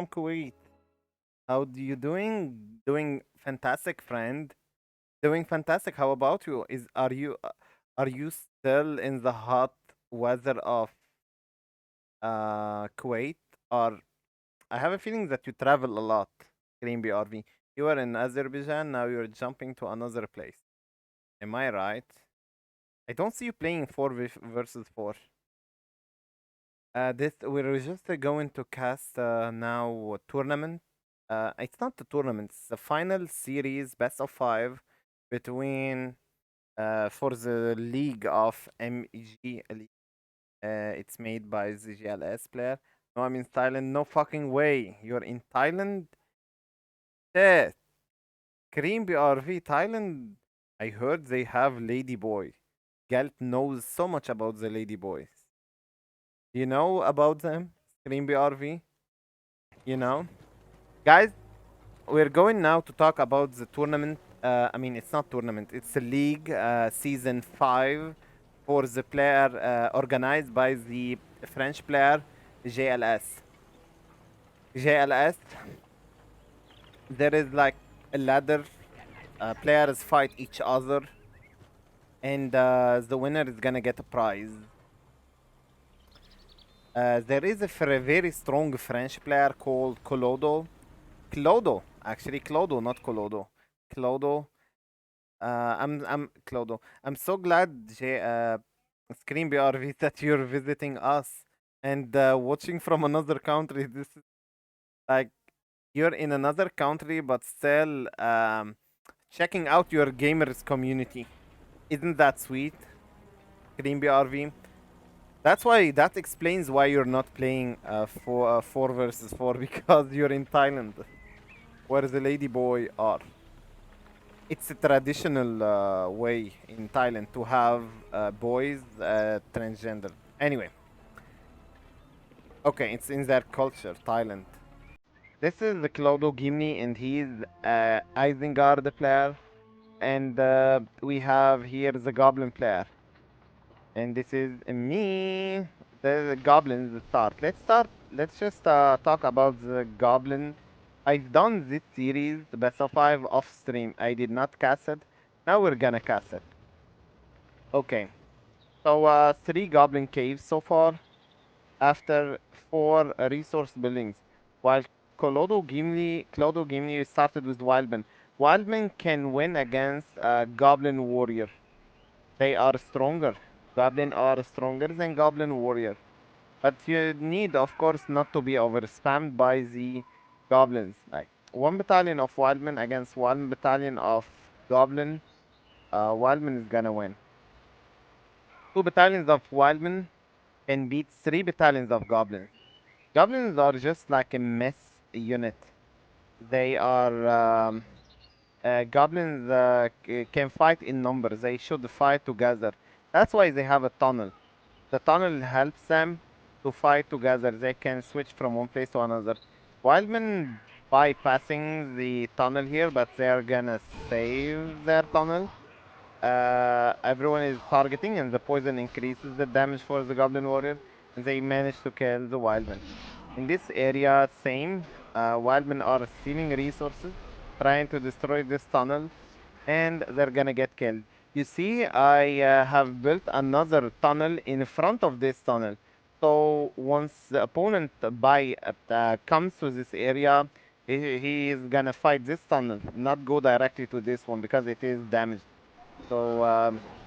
from Kuwait. How do you doing? Doing fantastic, friend. Doing fantastic. How about you? Are you still in the hot weather of Kuwait? Or I have a feeling that you travel a lot, Green BRV. You are in Azerbaijan, now you're jumping to another place. Am I right? I don't see you playing versus 4. This we're just going to cast now a tournament. It's not a tournament. It's the final series, best of 5, between for the league of MEG. It's made by the GLS player. No, I'm in Thailand. No fucking way. You're in Thailand. Yeah, Cream BRV Thailand. I heard they have Ladyboy. Galt knows so much about the Ladyboys. You know about them, Cream BRV? You know? Guys, we're going now to talk about the tournament. I mean, it's not tournament, it's a league, season 5 for the player organized by the French player JLS. JLS, there is like a ladder. Players fight each other, and the winner is gonna get a prize. There is a very strong French player called Clodo. Clodo, actually Clodo, not Colodo. Clodo. I'm Clodo. I'm so glad, Screen BRV, that you're visiting us and watching from another country. This is like you're in another country, but still checking out your gamers community. Isn't that sweet, Screen BRV? That explains why you're not playing 4 versus 4 because you're in Thailand, where the ladyboy are. It's a traditional way in Thailand to have boys transgender. Anyway, okay, it's in their culture, Thailand. This is the Clodo Gimli, and he's Isengard player, and we have here the Goblin player, and this is me. The Goblins start. Let's start. Let's just talk about the Goblin. I've done this series, the best of 5, off stream. I did not cast it. Now we're gonna cast it. Okay. So 3 Goblin caves so far, after 4 resource buildings. While Clodo Gimli started with Wildman. Wildman can win against Goblin Warrior. They are stronger. Goblin are stronger than Goblin Warrior. But you need, of course, not to be over spammed by the goblins. Like 1 battalion of Wildman against 1 battalion of Goblin. Wildman is gonna win. 2 battalions of Wildman can beat 3 battalions of Goblins. Goblins are just like a mess unit. They are goblins can fight in numbers. They should fight together. That's why they have a tunnel. The tunnel helps them to fight together. They can switch from one place to another. Wildmen bypassing the tunnel here, but they are gonna save their tunnel. Everyone is targeting, and the poison increases the damage for the Goblin Warrior. And they manage to kill the Wildmen. In this area, same. Wildmen are stealing resources, trying to destroy this tunnel, and they're gonna get killed. You see, I have built another tunnel in front of this tunnel. So once the opponent comes to this area, he is gonna fight this tunnel, not go directly to this one because it is damaged. So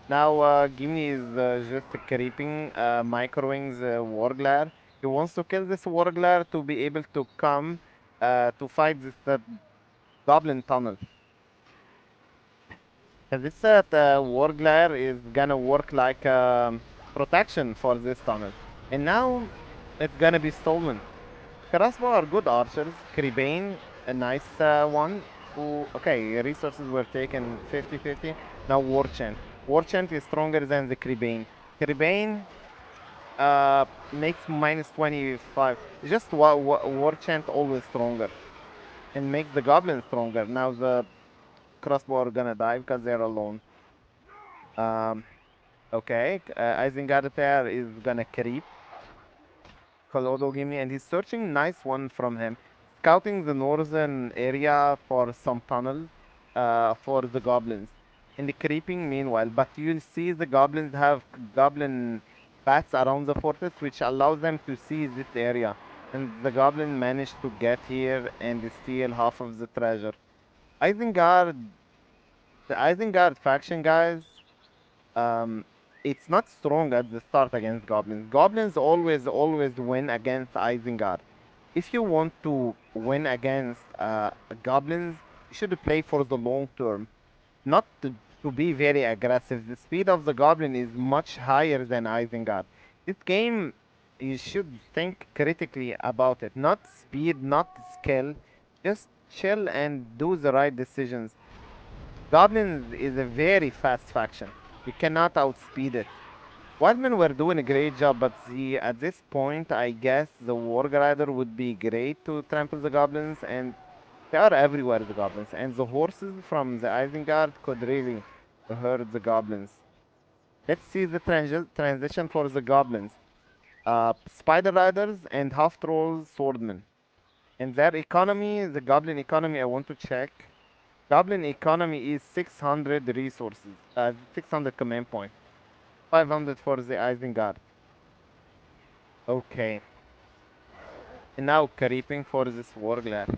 now Gimli is just creeping, microwing the Warglar. He wants to kill this Warglar to be able to come to fight this Goblin tunnel. And this Warglar is gonna work like protection for this tunnel. And now it's gonna be stolen. Crossbow are good archers. Kribane, a nice one. Who, okay, resources were taken 50-50. Now Warchant. Warchant is stronger than the Kribane. Kribane makes minus 25. Just Warchant always stronger. And makes the Goblin stronger. Now the crossbow are gonna die because they're alone. Okay, Isengard pair is gonna creep. Colodo Gimli, and he's searching nice one from him. scouting the northern area for some tunnels for the goblins. And the creeping meanwhile, but you'll see the goblins have goblin bats around the fortress, which allows them to see this area. And the goblin managed to get here and steal half of the treasure. Isengard, the Isengard faction, guys, um, it's not strong at the start against goblins. Goblins always win against Isengard. If you want to win against goblins, you should play for the long term, not to be very aggressive. The speed of the goblin is much higher than Isengard. This game, you should think critically about it. Not speed, not skill. Just chill and do the right decisions. Goblins is a very fast faction. You cannot outspeed it. Wildmen were doing a great job, but at this point, I guess the Warg Rider would be great to trample the goblins, and they are everywhere, the goblins. And the horses from the Isengard could really hurt the goblins. Let's see the transition for the goblins. Spider Riders and Half Trolls Swordmen. And their economy, the goblin economy, I want to check. Goblin economy is 600 resources, 600 command points, 500 for the Isengard. Okay. And now creeping for this Warglad.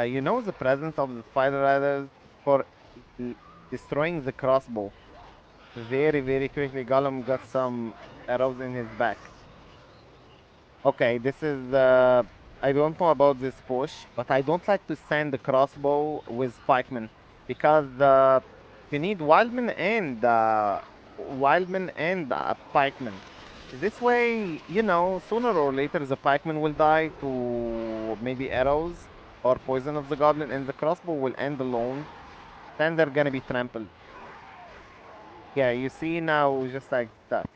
You know the presence of the Spider Riders for destroying the crossbow. Very quickly, Gollum got some arrows in his back. Okay, this is I don't know about this push, but I don't like to send the crossbow with pikemen because you need wildmen and pikemen. This way, you know, sooner or later the pikemen will die to maybe arrows or poison of the goblin, and the crossbow will end alone. Then they're gonna be trampled. Yeah, you see now, just like that.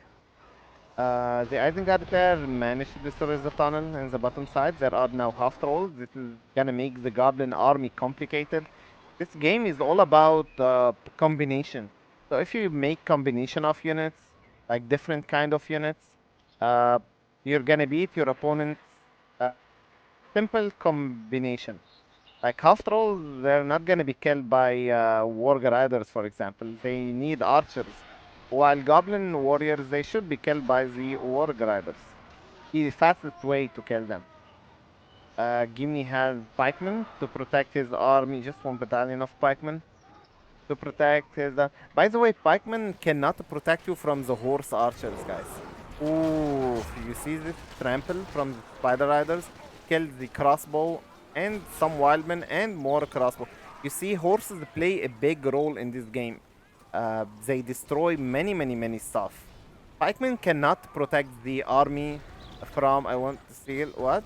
The Isengard player managed to destroy the tunnel in the bottom side. There are now half trolls. This is gonna make the goblin army complicated. This game is all about combination. So if you make combination of units, like different kind of units, uh, you're gonna beat your opponent's uh, simple combination. Like half trolls, they're not gonna be killed by warg riders, for example. They need archers. While goblin warriors, they should be killed by the warg riders. The fastest way to kill them. Gimli has pikemen to protect his army, just one battalion of pikemen to protect his. By the way, pikemen cannot protect you from the horse archers, guys. Ooh, you see this trample from the spider riders? Kills the crossbow and some wildmen and more crossbow. You see, horses play a big role in this game. They destroy many stuff. Pikemen cannot protect the army from. I want to steal what?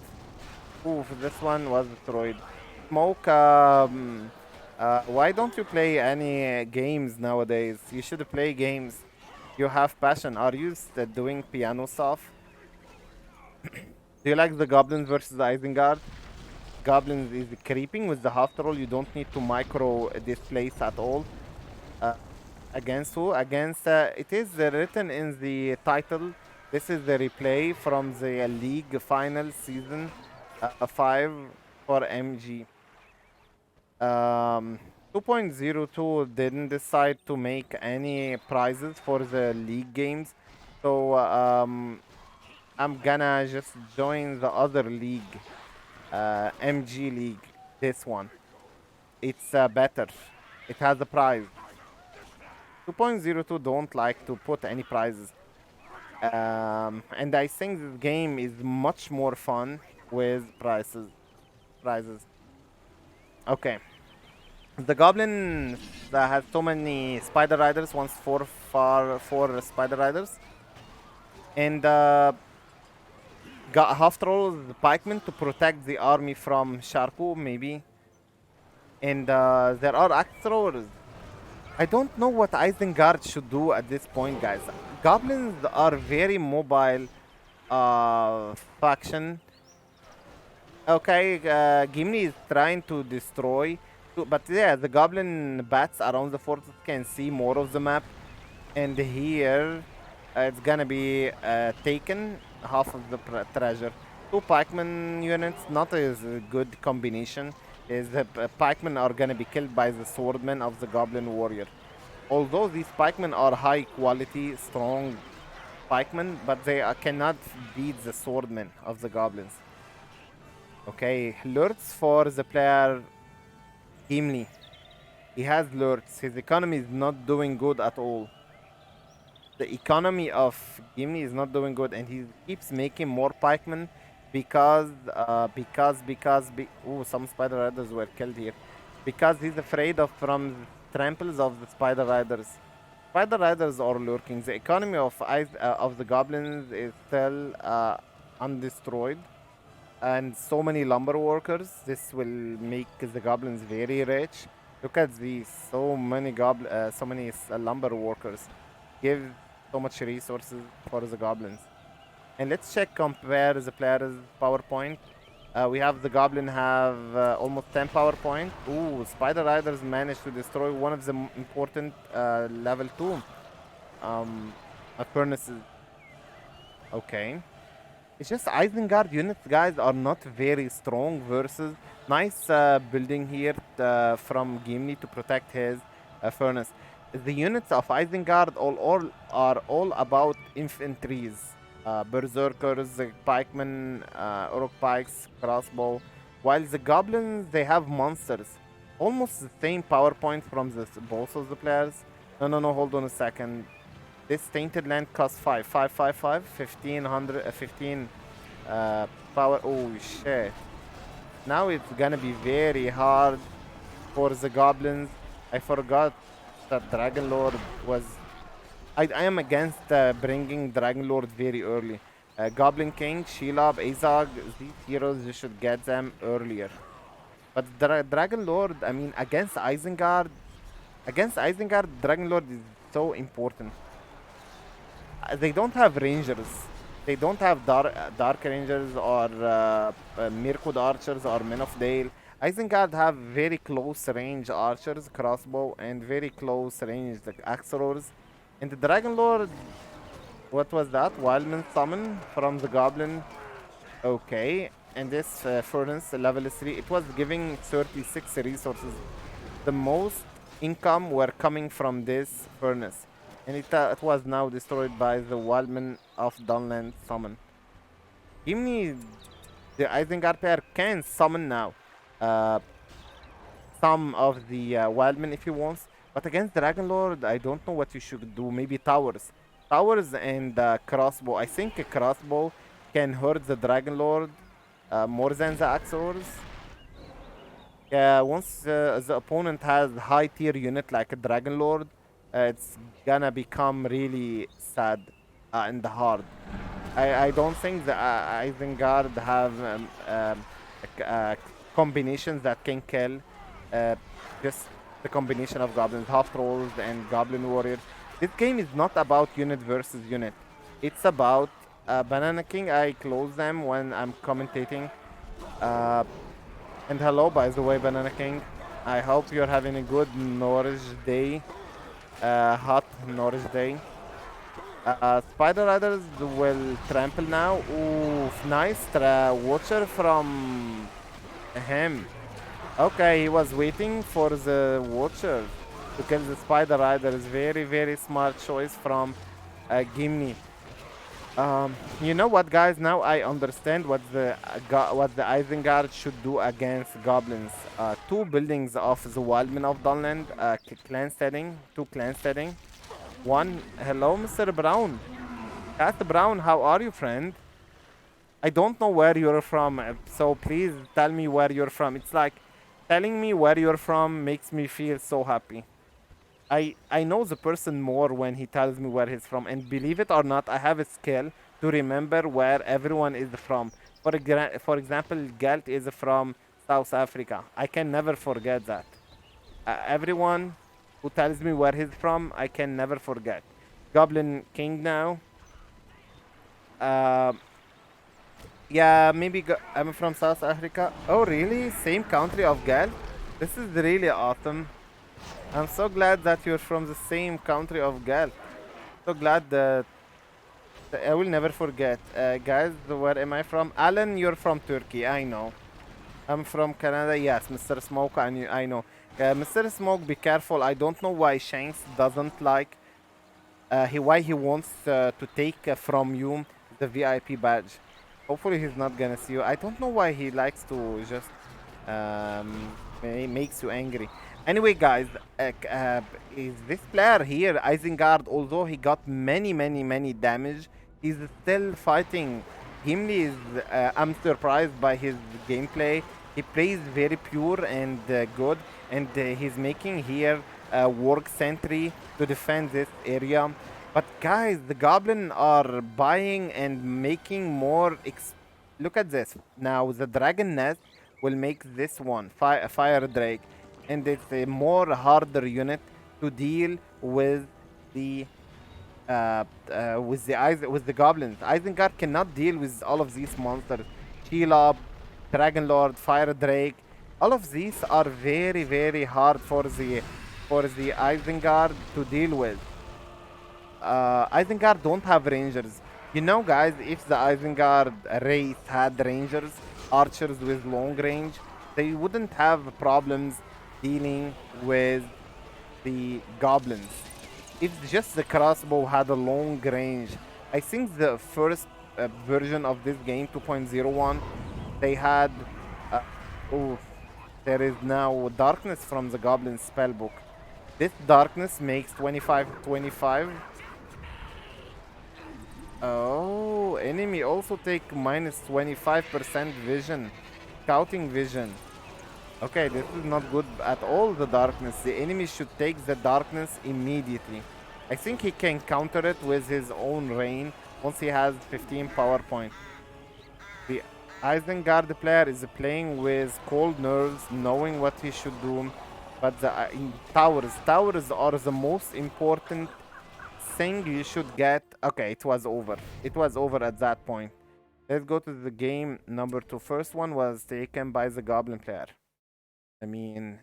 Oof, this one was destroyed. Smoke. Why don't you play any games nowadays? You should play games. You have passion. Are you doing piano stuff? Do you like the Goblins versus Isengard? Goblins is creeping with the half troll. You don't need to micro this place at all. Against who? Against it is written in the title. This is the replay from the league final season 5 for MG. 2.02 didn't decide to make any prizes for the league games, so I'm gonna just join the other league, MG league. This one, it's better. It has a prize. 2.02 don't like to put any prizes, and I think this game is much more fun with prizes. Okay. The goblin that has so many spider riders wants four spider riders, and got half trolls pikemen to protect the army from Sharku maybe, and there are axe throwers. I don't know what Isengard should do at this point, guys. Goblins are very mobile faction. Okay, Gimli is trying to destroy. But yeah, the goblin bats around the fort can see more of the map. And here, it's gonna be taken half of the treasure. two pikeman units, not a good combination. Is the pikemen are gonna be killed by the swordmen of the goblin warrior. Although these pikemen are high quality, strong pikemen, but they cannot beat the swordmen of the goblins. Okay, lurts for the player Gimli. He has lurts. His economy is not doing good at all. The economy of Gimli is not doing good, and he keeps making more pikemen because ooh, some spider riders were killed here because he's afraid of from tramples of the spider riders. Spider riders are lurking. The economy of the goblins is still undestroyed, and so many lumber workers. This will make the goblins very rich. Look at these, so many lumber workers. Give so much resources for the goblins. And let's compare the players' PowerPoint. We have the goblin have almost 10 PowerPoint. Ooh, spider riders managed to destroy one of the important level 2 furnaces. Okay. It's just Isengard units, guys, are not very strong versus nice building here from Gimli to protect his furnace. The units of Isengard are all about infantries, berserkers, pikemen, orc pikes, crossbow. While the goblins, they have monsters. Almost the same PowerPoint from both of the players. No, hold on a second. This tainted land costs 15 power. Oh shit. Now it's gonna be very hard for the goblins. I forgot that Dragon Lord was. I am against bringing Dragon Lord very early. Goblin King, Shelob, Azog, these heroes, you should get them earlier. But Dragon Lord, I mean, against Isengard, Dragon Lord is so important. They don't have rangers. They don't have dark rangers or Mirkwood archers or Men of Dale. Isengard have very close range archers, crossbow, and very close range axelors. And the Dragon Lord, what was that? Wildman summon from the goblin. Okay, and this furnace level 3, it was giving 36 resources. The most income were coming from this furnace. And it was now destroyed by the Wildman of Dunland summon. Give me the Isengard pair can summon now some of the Wildmen if he wants. But against Dragon Lord, I don't know what you should do. Maybe towers. Towers and crossbow. I think a crossbow can hurt the Dragon Lord more than the Axors. Once the opponent has high tier unit like a Dragon Lord, it's gonna become really sad and hard. I don't think the Isengard have combinations that can kill just the combination of goblins, half trolls, and goblin warriors. This game is not about unit versus unit. It's about Banana King. I close them when I'm commentating. And hello, by the way, Banana King. I hope you're having a good Norwich day. Hot Norwich day. Spider Riders will trample now. Ooh, nice watcher from him. Okay, he was waiting for the watcher to kill the Spider Riders. Very, very smart choice from Gimli. You know what, guys? Now I understand what the Isengard should do against goblins. Two buildings of the Wildmen of Dunland, clan setting, two clan setting. One, hello, Mr. Brown. Cat Brown, how are you, friend? I don't know where you're from, so please tell me where you're from. It's like telling me where you're from makes me feel so happy. I know the person more when he tells me where he's from, and believe it or not, I have a skill to remember where everyone is from. For example, Galt is from South Africa. I can never forget that. Everyone who tells me where he's from, I can never forget. Goblin King now. Yeah, maybe I'm from South Africa. Oh, really? Same country of Galt? This is really awesome. I'm so glad that you're from the same country of Galt. So glad that I will never forget. Guys, where am I from? Alan, you're from Turkey. I know. I'm from Canada. Yes, Mr. Smoke. I know. Mr. Smoke, be careful. I don't know why Shanks doesn't like. Why he wants to take from you the VIP badge. Hopefully he's not gonna see you. I don't know why he likes to just makes you angry. Anyway, guys, is this player here, Isengard, although he got many damage, he's still fighting. Gimli is, I'm surprised by his gameplay. He plays very pure and good, and he's making here a work sentry to defend this area. But guys, the goblin are buying and making more. Look at this. Now the dragon nest will make this one fire drake, and it's a more harder unit to deal with the with the goblins. Isengard cannot deal with all of these monsters. Shelob, Dragon Lord, Fire Drake. All of these are very hard for the Isengard to deal with. Isengard don't have rangers. You know, guys, if the Isengard race had rangers, archers with long range, they wouldn't have problems dealing with the goblins. If just the crossbow had a long range, I think the first version of this game, 2.01, they had. Oh, there is now darkness from the goblin spellbook. This darkness makes 25. Oh, enemy also take minus 25% vision, scouting vision. Okay, this is not good at all, the darkness. The enemy should take the darkness immediately. I think he can counter it with his own rain once he has 15 power points. The Isengard player is playing with cold nerves, knowing what he should do. But the towers are the most important thing you should get. Okay, it was over. It was over at that point. Let's go to the game number 2. First one was taken by the goblin player. I mean,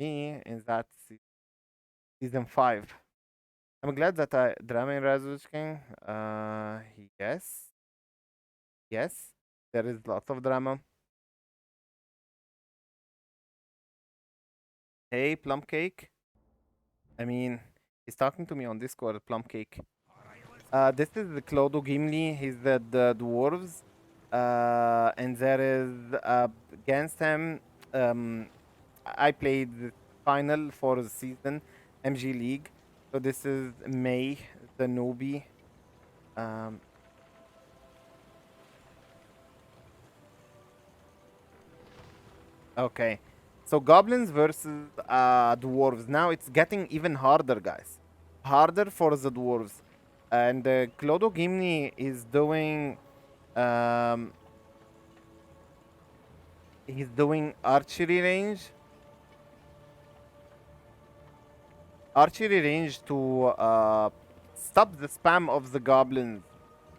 me in that season 5. I'm glad that Drama in Rotwk. Yes, there is lots of drama. Hey, Plum Cake. I mean, he's talking to me on Discord, Plum Cake. This is the Clodo Gimli. He's the Dwarves. And there is against him. I played the final for the season, MG League. So this is May, the newbie. Okay. So goblins versus dwarves. Now it's getting even harder, guys. Harder for the dwarves. And Clodo Gimli is doing he's doing archery range. Archery range to stop the spam of the goblins.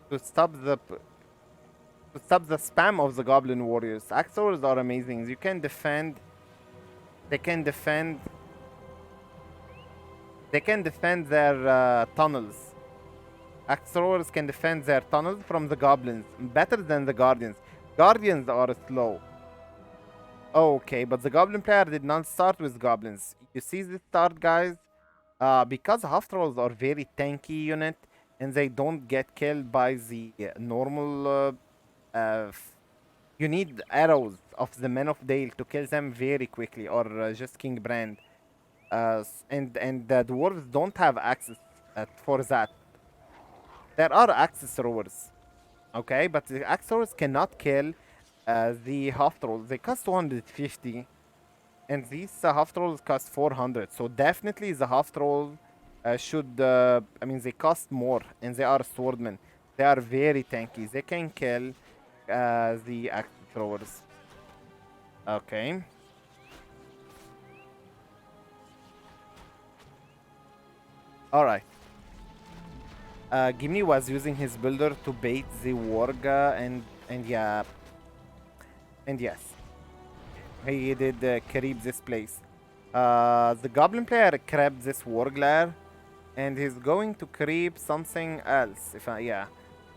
To stop the spam of the goblin warriors. Axors are amazing. You can defend. They can defend their tunnels. Axors can defend their tunnels from the goblins better than the guardians. Guardians are slow. Okay, but the goblin player did not start with goblins. You see this start, guys? Because half trolls are very tanky unit and they don't get killed by the normal. You need arrows of the Men of Dale to kill them very quickly, or just King Brand. And the dwarves don't have access for that. There are axe throwers, okay, but the axe throwers cannot kill the half trolls. They cost 250, and these half trolls cost 400. So definitely the half trolls should. I mean, they cost more, and they are swordmen. They are very tanky. They can kill the axe throwers. Okay. All right. Gimli was using his builder to bait the warga, and yeah, and yes, he did creep this place. The goblin player crept this warglar, and he's going to creep something else. Yeah,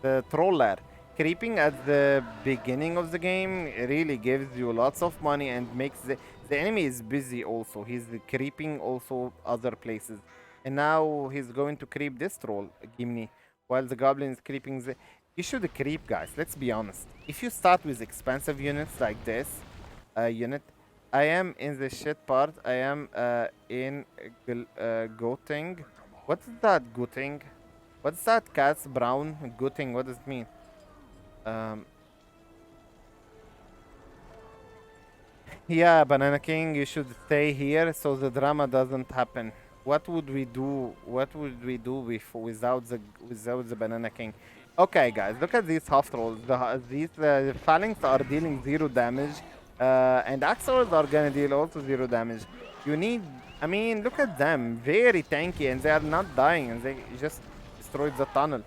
the troller. Creeping at the beginning of the game really gives you lots of money and makes the enemy is busy also. He's creeping also other places. And now he's going to creep this troll, Gimni, while the goblin is creeping the... You should creep, guys, let's be honest. If you start with expensive units like this, unit... I am in the shit part. I am in goating. What is that goating? What's that cat's brown goating? What does it mean? Um, yeah, Banana King, you should stay here so the drama doesn't happen. What would we do? What would we do without the Banana King? Okay, guys, look at these half trolls. These phalanx are dealing 0 damage, and axles are gonna deal also 0 damage. You need, I mean, look at them, very tanky, and they are not dying, and they just destroyed the tunnel.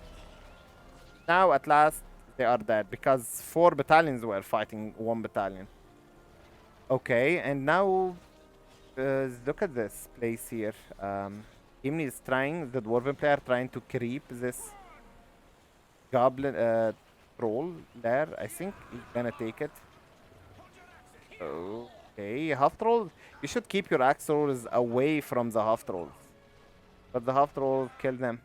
Now, at last, they are dead because 4 battalions were fighting 1 battalion. Okay, and now look at this place here. Imni is trying, the Dwarven player trying to creep this goblin troll there. I think he's gonna take it. Okay, half trolls. You should keep your axe throwers away from the half trolls. But the half trolls kill them.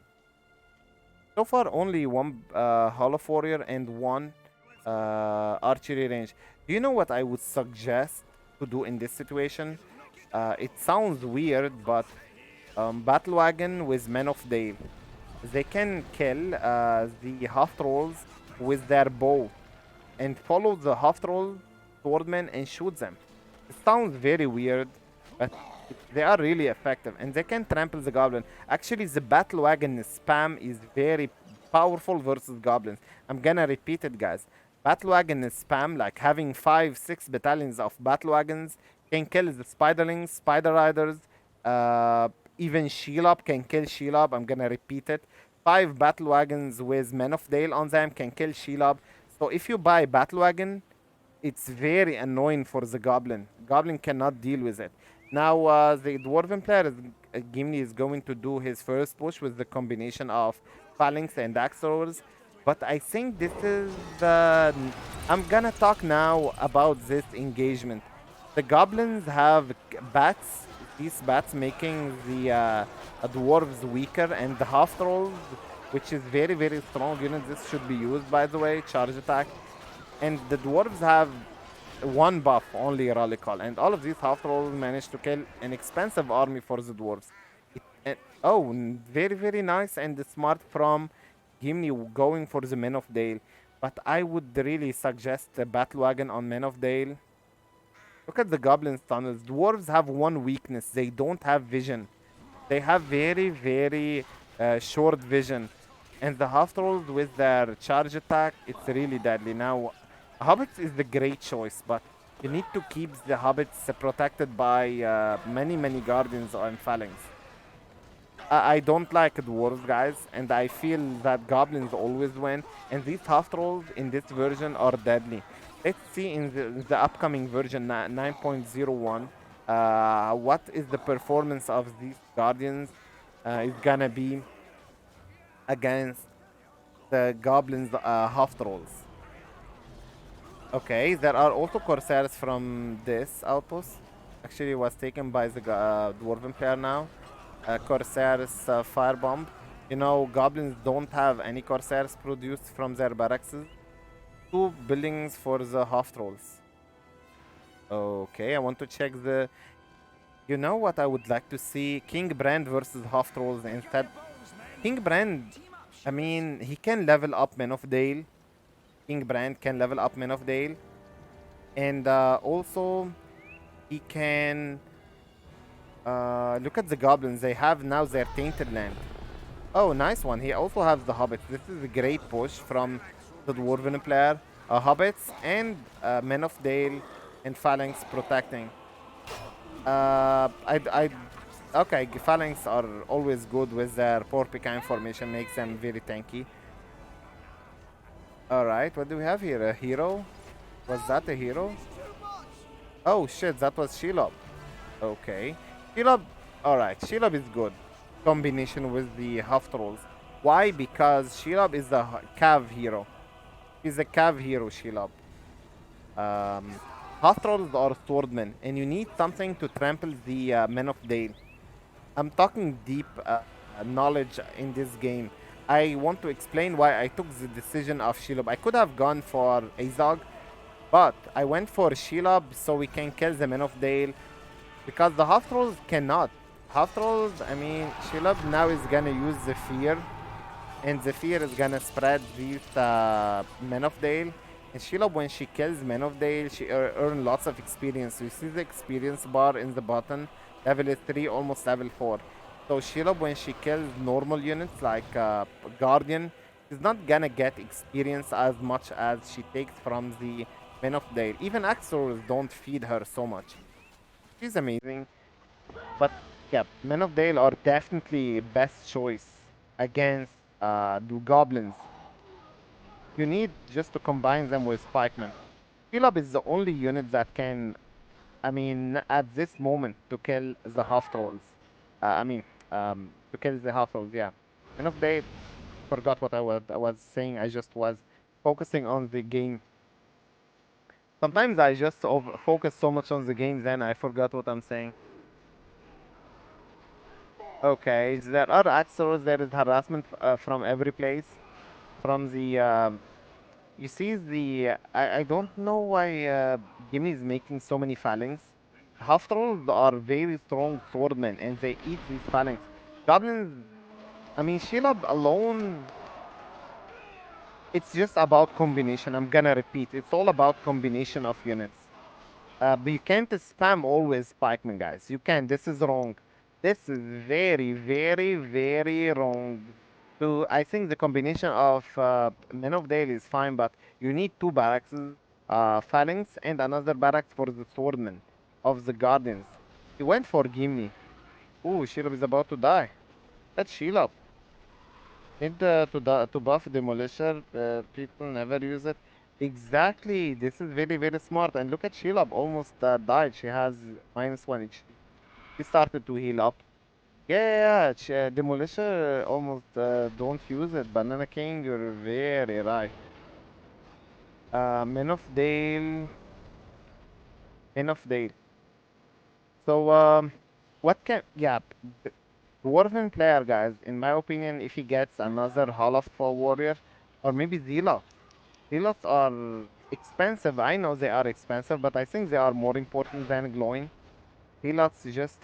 So far, only one Hollow Warrior and one archery range. Do you know what I would suggest to do in this situation? It sounds weird, but Battle Wagon with Men of Dale. They can kill the half trolls with their bow and follow the half troll swordmen and shoot them. It sounds very weird, but they are really effective and they can trample the goblin. Actually, the battle wagon spam is very powerful versus goblins. I'm gonna repeat it, guys. Battle wagon spam, like having 5-6 battalions of battle wagons, can kill the spiderlings, spider riders, even Shelob can kill Shelob. I'm gonna repeat it. 5 battle wagons with Men of Dale on them can kill Shelob. So if you buy battle wagon, it's very annoying for the goblin. Goblin cannot deal with it. Now the dwarven player, Gimli, is going to do his first push with the combination of phalanx and axe throwers. But I think this is the... I'm gonna talk now about this engagement. The goblins have bats. These bats making the dwarves weaker, and the half trolls, which is very, very strong unit. This should be used, by the way, charge attack. And the dwarves have one buff, only Rally Call. And all of these half trolls managed to kill an expensive army for the dwarves. Very, very nice and smart from Gimli going for the Men of Dale. But I would really suggest the Battle Wagon on Men of Dale. Look at the Goblins tunnels. Dwarves have one weakness. They don't have vision. They have very, very short vision. And the half trolls with their charge attack, it's really deadly. Now, Hobbits is the great choice, but you need to keep the Hobbits protected by many, many Guardians and Phalanx. I don't like Dwarves, guys, and I feel that Goblins always win. And these half trolls in this version are deadly. Let's see in the upcoming version 9.01 what is the performance of these Guardians is gonna be against the Goblins half trolls. Okay, there are also Corsairs from this outpost. Actually, was taken by the Dwarven player now. Corsairs Firebomb. You know, Goblins don't have any Corsairs produced from their barracks. 2 buildings for the half trolls. Okay, I want to check the... You know what I would like to see? King Brand versus half trolls instead. King Brand, I mean, he can level up Men of Dale. King Brand can level up Men of Dale. And also, he can... look at the goblins. They have now their Tainted Land. Oh, nice one. He also has the Hobbits. This is a great push from the Dwarven player. Hobbits and Men of Dale and Phalanx protecting. Okay, Phalanx are always good with their Porcupine formation. Makes them very tanky. Alright, what do we have here? A hero? Was that a hero? Oh shit, that was Shelob. Okay. Shelob, alright, Shelob is good. Combination with the half trolls. Why? Because Shelob is a cav hero. He's a cav hero, Shelob. Um, Half trolls are swordmen, and you need something to trample the men of Dale. I'm talking deep knowledge in this game. I want to explain why I took the decision of Shelob. I could have gone for Azog, but I went for Shelob so we can kill the men of Dale because the half trolls cannot. Half trolls, I mean, Shelob now is gonna use the fear, and the fear is gonna spread these men of Dale. And Shelob, when she kills men of Dale, she earn lots of experience. You see the experience bar in the bottom, level 3, almost level 4. So Shelob, when she kills normal units like Guardian, is not gonna get experience as much as she takes from the men of Dale. Even Axors don't feed her so much. She's amazing. But yeah, Men of Dale are definitely best choice against the Goblins. You need just to combine them with Spikeman. Philip is the only unit that can, I mean, at this moment, to kill the half trolls. I mean, to kill the half trolls, yeah. Men of Dale, forgot what I was saying. I just was focusing on the game. Sometimes I just focus so much on the game, then I forgot what I'm saying. Okay, there are actors, there is harassment from every place. From the, you see the, I don't know why Gimli is making so many phalanx. Half trolls are very strong swordmen and they eat these phalanx. Goblins, I mean, Shelob alone, it's just about combination. I'm gonna repeat, it's all about combination of units. But you can't spam always pikemen, guys. You can't. This is wrong. This is very, very, very wrong. So I think the combination of Men of Dale is fine, but you need two barracks, phalanx, and another barracks for the swordmen of the Guardians. He went for Gimli. Ooh, Shelob is about to die. That's Shelob. Need to buff Demolisher. People never use it. Exactly. This is very, very smart. And look at Sheila, almost died. She has -1 HP. She started to heal up. Yeah, Demolisher almost don't use it. Banana King, you're very right. Men of Dale. Men of Dale. So, what can. Yeah, Dwarven player, guys, in my opinion, if he gets another Hall of Warrior, or maybe Zila. Zealots are expensive. I know they are expensive, but I think they are more important than glowing. Zealots just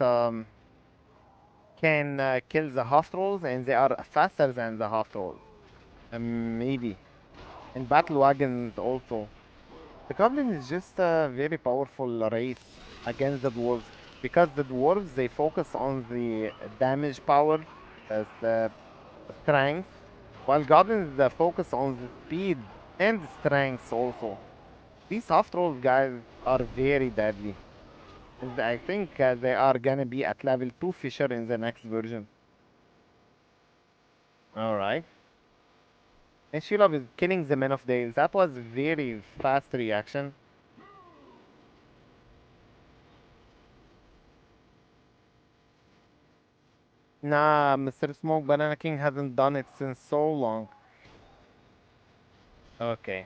can kill the half trolls, and they are faster than the half trolls. Maybe. And battle wagons also. The goblin is just a very powerful race against the dwarves because the dwarves they focus on the damage power, the strength, while goblins focus on the speed and strength also. These half trolls guys are very deadly. And I think they are gonna be at level 2 Fisher in the next version. Alright. And Shelob is killing the Men of Days. That was very fast reaction. Nah, Mr. Smoke Banana King hasn't done it since so long. Okay.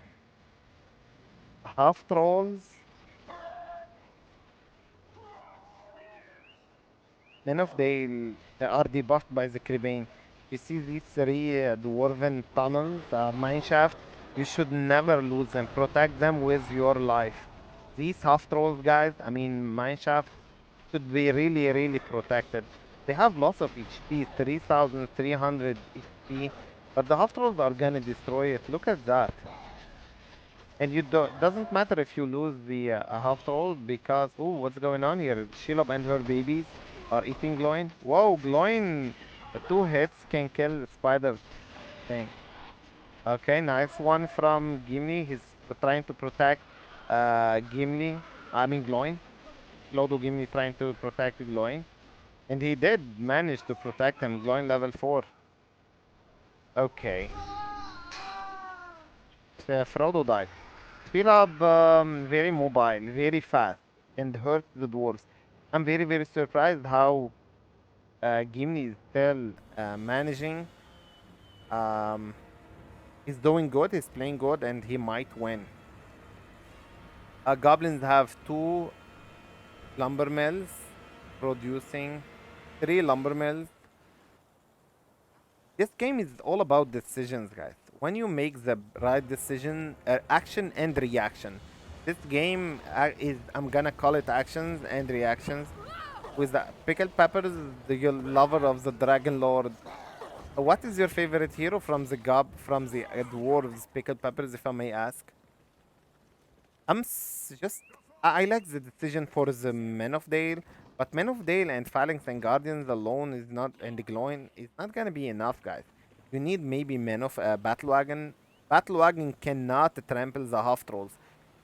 Half trolls. Men of Dale are debuffed by the Crebain. You see these three dwarven tunnels, mineshaft. You should never lose them. Protect them with your life. These half trolls, guys, I mean, mineshaft should be really, really protected. They have lots of HP, 3,300 HP, but the half trolls are gonna destroy it. Look at that. And you don't, doesn't matter if you lose the half troll because, oh, what's going on here? Shelob and her babies are eating Gloin. Whoa, Gloin, two hits can kill spiders. Thing. Okay, nice one from Gimli. He's trying to protect Gimli. I mean Gloin. Clodo Gimli trying to protect Gloin. And he did manage to protect him. Gloin level 4. Okay. Frodo died. Philip, very mobile, very fast, and hurt the dwarves. I'm very, very surprised how Gimli is still managing. Um, he's doing good, he's playing good, and he might win. Goblins have 2 lumber mills producing 3 lumber mills. This game is all about decisions, guys. When you make the right decision, action and reaction. This game is, I'm gonna call it actions and reactions. With the pickled peppers, the lover of the dragon lord. What is your favorite hero from the dwarves pickled peppers, if I may ask? Just I like the decision for the Men of Dale, but Men of Dale and Phalanx and Guardians alone is not, and the Gloin is not gonna be enough, guys. You need maybe Men of Battle Wagon. Battle Wagon cannot trample the half trolls,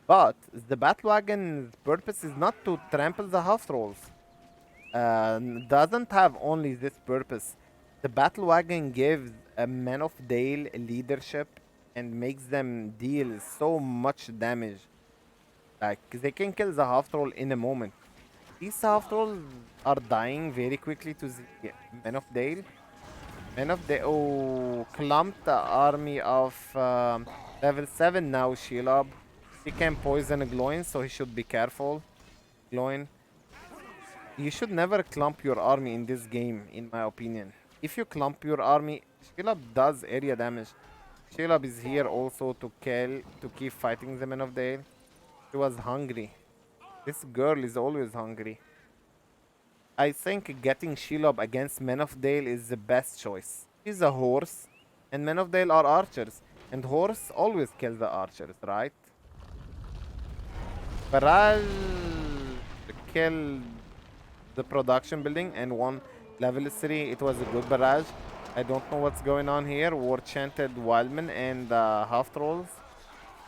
but the Battle Wagon's purpose is not to trample the half trolls. Doesn't have only this purpose. The Battle Wagon gives a Men of Dale leadership and makes them deal so much damage. Like, they can kill the half troll in a moment. These half trolls are dying very quickly to the Men of Dale. Men of Dale, oh, clumped the army of level 7 now, Shelob. He can poison a Gloin, so he should be careful. Gloin. You should never clump your army in this game, in my opinion. If you clump your army, Shelob does area damage. Shelob is here also to keep fighting the Men of Dale. She was hungry. This girl is always hungry. I think getting Shelob against Men of Dale is the best choice. She's a horse, and Men of Dale are archers, and horse always kills the archers, right? Barrage killed the production building and won level 3. It was a good barrage. I don't know what's going on here. War chanted wildmen and half trolls.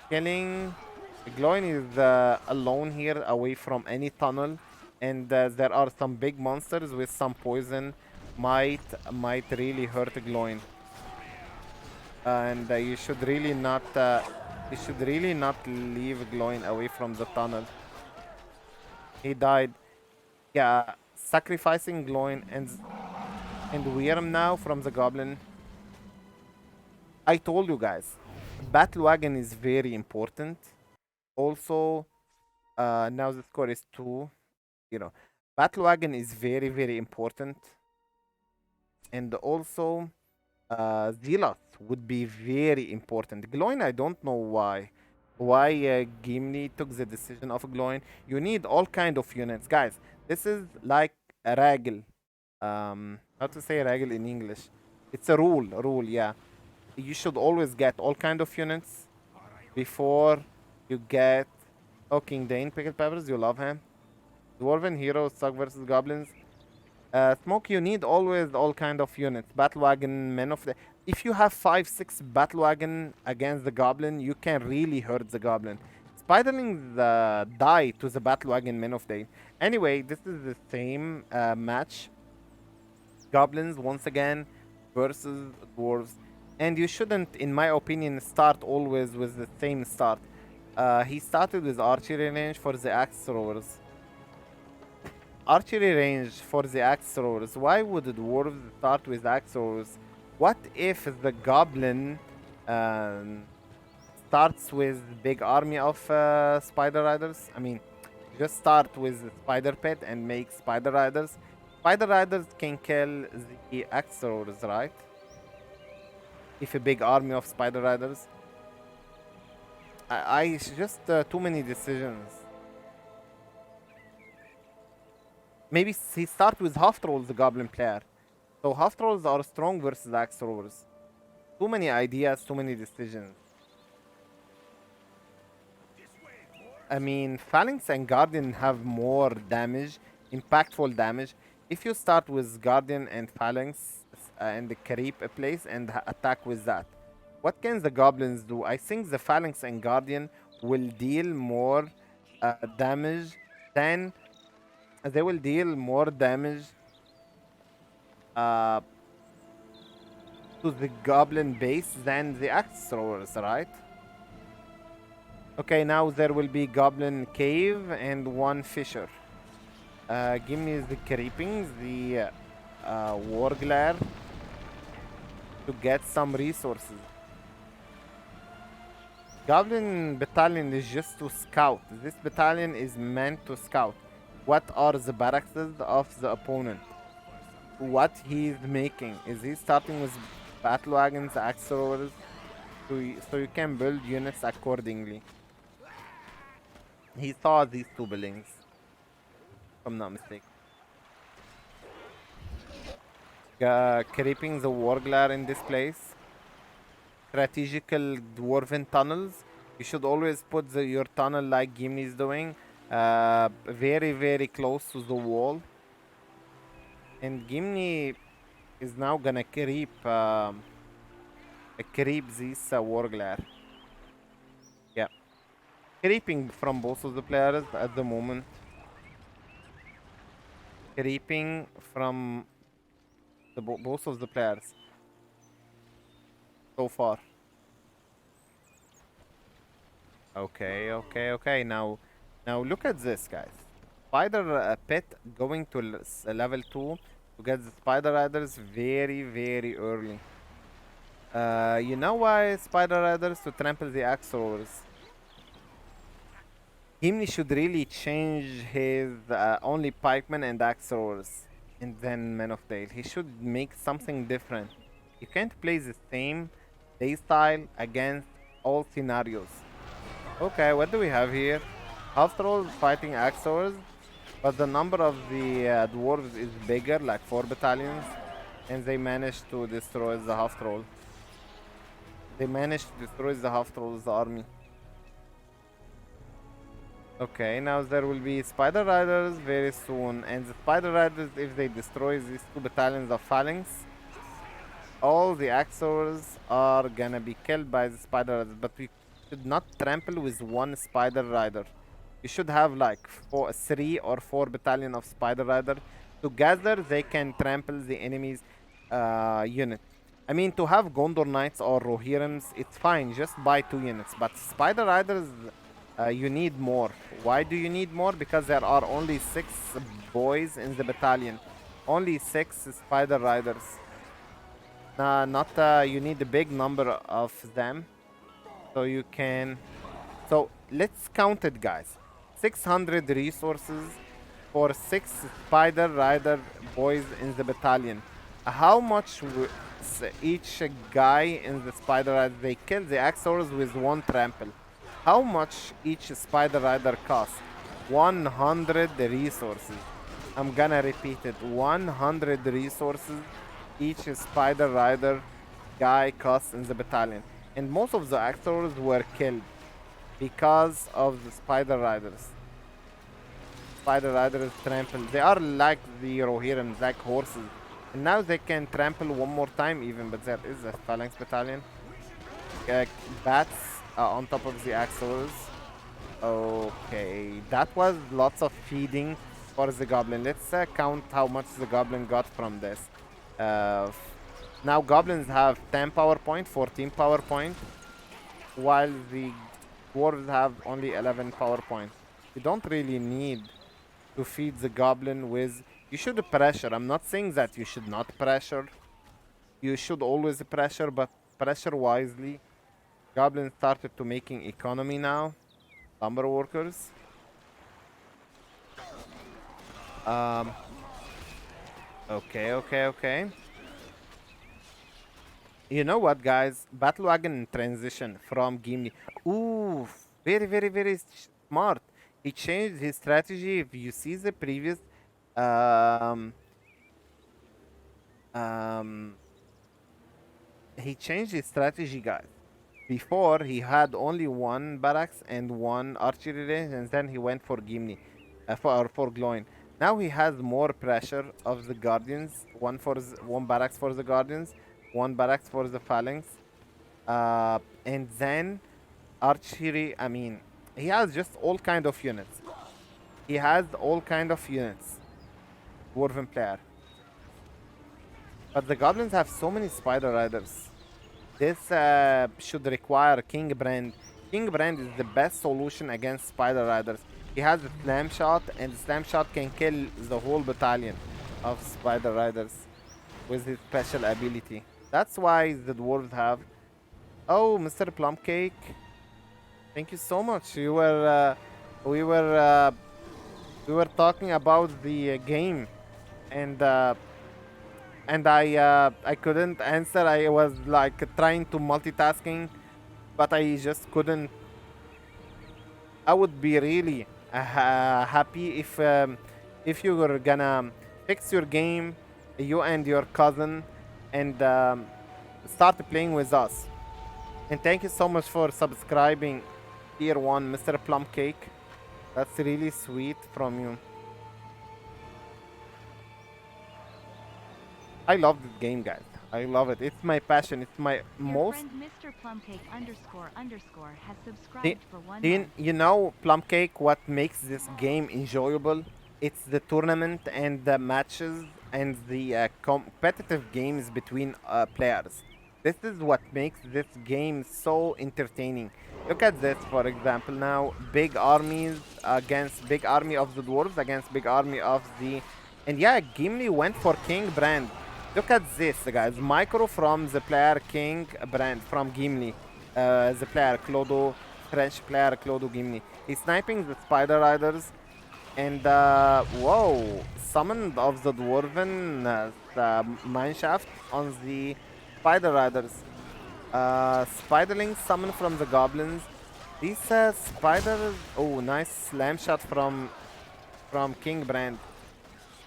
Killing. Gloin is alone here, away from any tunnel, and there are some big monsters with some poison. Might really hurt Gloin, and you should really not leave Gloin away from the tunnel. He died. Yeah, sacrificing Gloin and Wyrm now from the goblin. I told you guys, Battle Wagon is very important. Also, now the score is 2. Battle Wagon is very, very important. And also, Zealot would be very important. Gloin, I don't know why. Why Gimli took the decision of Gloin. You need all kind of units. Guys, this is like a Raggle. How to say Raggle in English? It's a rule, yeah. You should always get all kind of units before you get King Dane pickled peppers. You love him. Dwarven heroes suck versus goblins. Smoke, you need always all kind of units. Battle wagon, men of the. If you have 5-6 battle wagon against the goblin, you can really hurt the goblin. Spiderlings die to the battle wagon men of day. Anyway, this is the same match. Goblins once again versus dwarves, and you shouldn't, in my opinion, start always with the same start. He started with archery range for the axe throwers. Archery range for the axe throwers. Why would the dwarves start with axe throwers? What if the goblin starts with big army of spider riders? I mean, just start with the spider pit and make spider riders. Spider riders can kill the axe throwers, right? If a big army of spider riders. I just too many decisions. Maybe he start with half trolls, the goblin player. So half trolls are strong versus axe throwers. Too many ideas, too many decisions. I mean, Phalanx and Guardian have more damage, impactful damage. If you start with Guardian and Phalanx and creep a place and attack with that, what can the goblins do? I think the Phalanx and Guardian will deal more damage than they will deal more damage to the goblin base than the axe throwers, right? Okay, now there will be goblin cave and one fisher. Give me the creepings, the war glare. to get some resources. Goblin battalion is just to scout. This battalion is meant to scout. What are the barracks of the opponent? What he's making. Is he starting with battle wagons, axe throwers? So you can build units accordingly. He saw these two buildings, if I'm not mistaken. Creeping the warglar in this place. Strategical dwarven tunnels. You should always put your tunnel like Gimli is doing, very very close to the wall. And Gimli is now gonna creep this warglar. Yeah, creeping from both of the players at the moment. Creeping from both of the players so far. Okay. Now look at this, guys. Spider pit going to level 2 to get the spider riders very, very early. You know why spider riders? To trample the axe throwers. Gimli should really change his only pikemen and axe throwers and then Men of Dale. He should make something different. You can't play the same play style against all scenarios. Okay, what do we have here? Half trolls fighting axe throwers, but the number of the dwarves is bigger, like 4 battalions, and they managed to destroy the half troll. They managed to destroy the half troll's army. Okay, now there will be spider riders very soon, and the spider riders, if they destroy these 2 battalions of phalanx, all the axe throwers are gonna be killed by the spider riders. But we should not trample with 1 spider rider. You should have like 3 or 4 battalion of spider rider. Together they can trample the enemy's unit. I mean, to have Gondor Knights or Rohirrims, it's fine, just buy 2 units. But spider riders, you need more. Why do you need more? Because there are only 6 boys in the battalion. Only 6 spider riders. You need a big number of them. So you can... So let's count it, guys. 600 resources for 6 spider rider boys in the battalion. How much each guy in the spider rider, they kill the axe throwers with 1 trample. How much each spider rider costs? 100 resources. I'm gonna repeat it. 100 resources each spider rider guy costs in the battalion. And most of the axe throwers were killed because of the spider riders. Spider riders trample. They are like the Rohirrims, like horses. And now they can trample one more time even, but there is a phalanx battalion. Bats on top of the axe throwers. Okay, that was lots of feeding for the goblin. Let's count how much the goblin got from this. Now goblins have 10 power point, 14 power point, while the dwarves have only 11 power point. You don't really need to feed the goblin with... You should pressure. I'm not saying that you should not pressure. You should always pressure, but pressure wisely. Goblins started to making economy now. Lumber workers. Okay. You know what, guys? Battle wagon transition from Gimli. Ooh, very smart. He changed his strategy. If you see the previous he changed his strategy, guys. Before he had only 1 barracks and 1 archery range, and then he went for Gimli, for Gloin. Now he has more pressure of the guardians. 1 barracks for the guardians, 1 barracks for the phalanx, and then archery. I mean, he has just all kind of units. Dwarven player. But the goblins have so many spider riders. This should require King Brand. King Brand is the best solution against spider riders. He has a slam shot, and the slam shot can kill the whole battalion of spider riders with his special ability. That's why the dwarves have. Oh, Mr. Plumcake, thank you so much. We were, we were talking about the game, and I couldn't answer. I was like trying to multitasking, but I just couldn't. I would be really happy if you were gonna fix your game, you and your cousin, and start playing with us. And thank you so much for subscribing, Tier 1, Mr. Plumcake. That's really sweet from you. I love this game, guys. I love it. It's my passion. It's my most. Friend Mr. Plumcake _ has Do, subscribed for 1 month. you know, Plumcake, what makes this game enjoyable? It's the tournament and the matches and the competitive games between players. This is what makes this game so entertaining. Look at this, for example, now big armies against big army of the dwarves against big army of the, and yeah, Gimli went for King Brand. Look at this, guys. Micro from the player King Brand from Gimli. The player Clodo, French player Clodo Gimli. He's sniping the Spider Riders. And whoa, summoned of the Dwarven mineshaft on the Spider Riders. Spiderlings summoned from the Goblins. These spiders. Oh, nice slam shot from King Brand.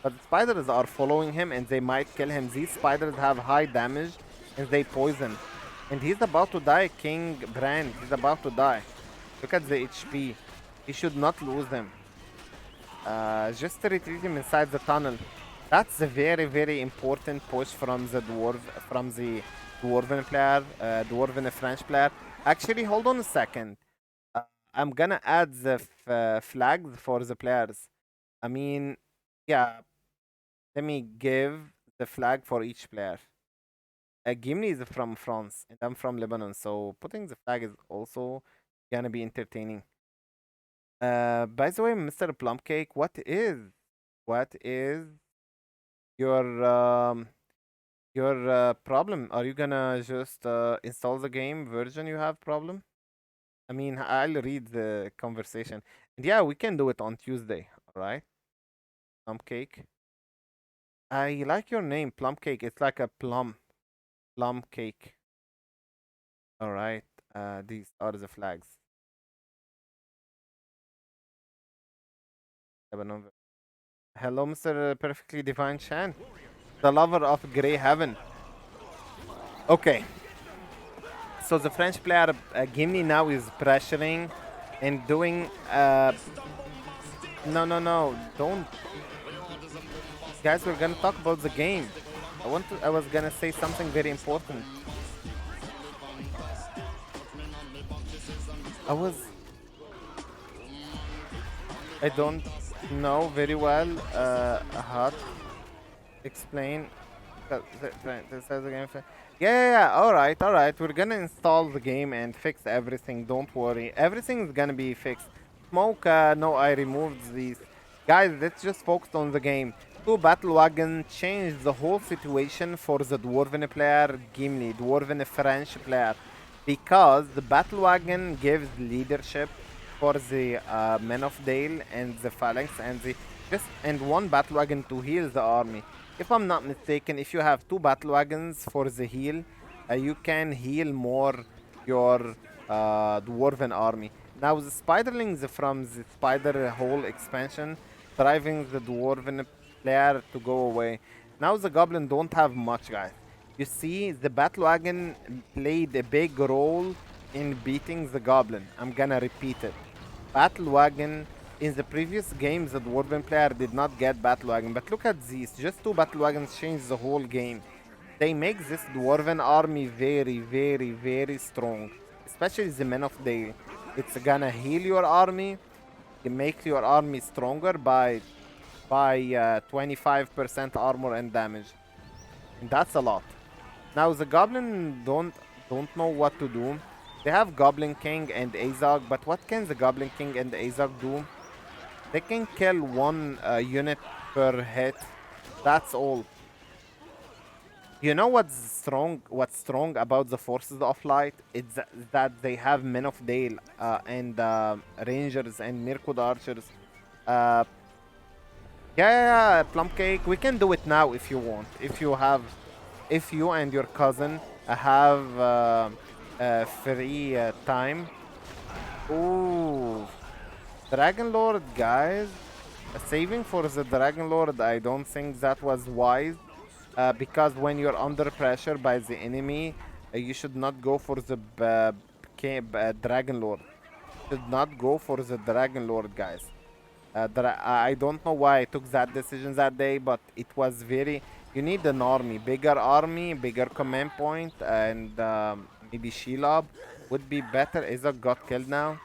But the spiders are following him and they might kill him. These spiders have high damage and they poison. And he's about to die, King Brand. He's about to die. Look at the HP. He should not lose him. Just retreat him inside the tunnel. That's a very, very important push from the Dwarven player, Dwarven French player. Actually, hold on a second. I'm gonna add the flags for the players. I mean, yeah, let me give the flag for each player. Gimli is from France and I'm from Lebanon, so putting the flag is also gonna be entertaining. By the way, Mr. Plumcake, what is your problem? Are you gonna just install the game version you have problem? I mean, I'll read the conversation. And yeah, we can do it on Tuesday, alright? Plumcake. I like your name, Plumcake. It's like a plum cake. Alright. These are the flags. Hello, Mr. Perfectly Divine Chan, the lover of Grey Heaven. Okay. So the French player Gimli now is pressuring and doing. No, don't. Guys, we're gonna talk about the game. I was gonna say something very important. I don't know very well. Hot. Explain. This has a game. Yeah. All right. We're gonna install the game and fix everything. Don't worry. Everything's gonna be fixed. Smoke. No, I removed these. Guys, let's just focus on the game. Two battle wagon changed the whole situation for the Dwarven player Gimli, Dwarven French player, because the battle wagon gives leadership for the men of Dale and the phalanx and the and one battle wagon to heal the army. If I'm not mistaken, if you have two battle wagons for the heal, you can heal more your dwarven army. Now the spiderlings from the spider hole expansion driving the dwarven player to go away. Now the goblin don't have much, guys. You see, the battle wagon played a big role in beating the goblin. I'm gonna repeat it. Battle wagon in the previous games, the dwarven player did not get battle wagon, but look at these. Just two battle wagons change the whole game. They make this dwarven army very, very, very strong, especially the men of Dale. It's gonna heal your army, make your army stronger by 25% armor and damage, and that's a lot. Now the goblin don't know what to do. They have Goblin King and Azog, but what can the Goblin King and Azog do? They can kill one unit per hit. That's all. You know what's strong? What's strong about the forces of light? It's that they have men of Dale and rangers and Mirkwood archers. Uh, yeah, plum cake. We can do it now if you want. If you and your cousin have free time. Ooh, Dragon Lord, guys. Saving for the Dragon Lord, I don't think that was wise. Because when you're under pressure by the enemy, you should not go for the Dragon Lord. Should not go for the Dragon Lord, guys. I don't know why I took that decision that day, but it was very. You need an army, bigger command point, and maybe Shelob would be better. Izak got killed now.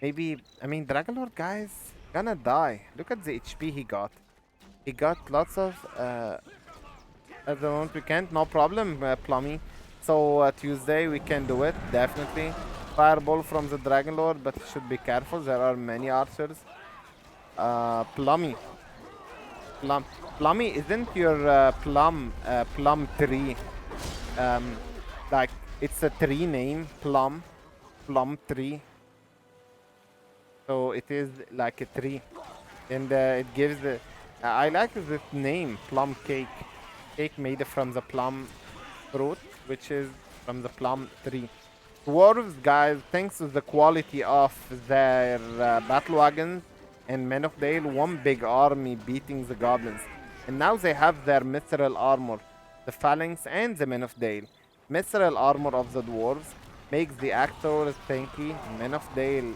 Maybe, I mean, Dragon Lord, guys, gonna die. Look at the HP he got. He got lots of. At the moment we can't, no problem, Plummy. So Tuesday we can do it, definitely. Fireball from the Dragon Lord, but should be careful. There are many archers. Plummy. Plum. Plummy, isn't your plum tree? Um, like it's a tree name, plum, plum tree. So it is like a tree, and it gives the. I like this name, plum cake. Cake made from the plum fruit, which is from the plum tree. Dwarves, guys, thanks to the quality of their battle wagons and Men of Dale, one big army beating the goblins. And now they have their mithril armor, the phalanx and the Men of Dale. Mithril armor of the dwarves makes the actors tanky. Men of Dale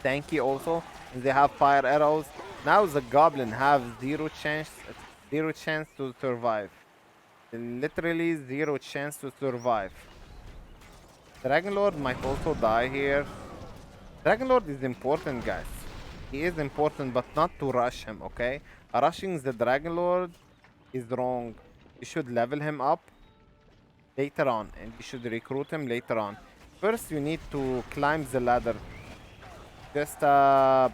tanky also. And they have fire arrows. Now the goblin have zero chance to survive. Literally zero chance to survive. Dragon Lord might also die here. Dragon Lord is important, guys. He is important, but not to rush him, okay? Rushing the Dragon Lord is wrong. You should level him up later on, and you should recruit him later on. First, you need to climb the ladder. Just well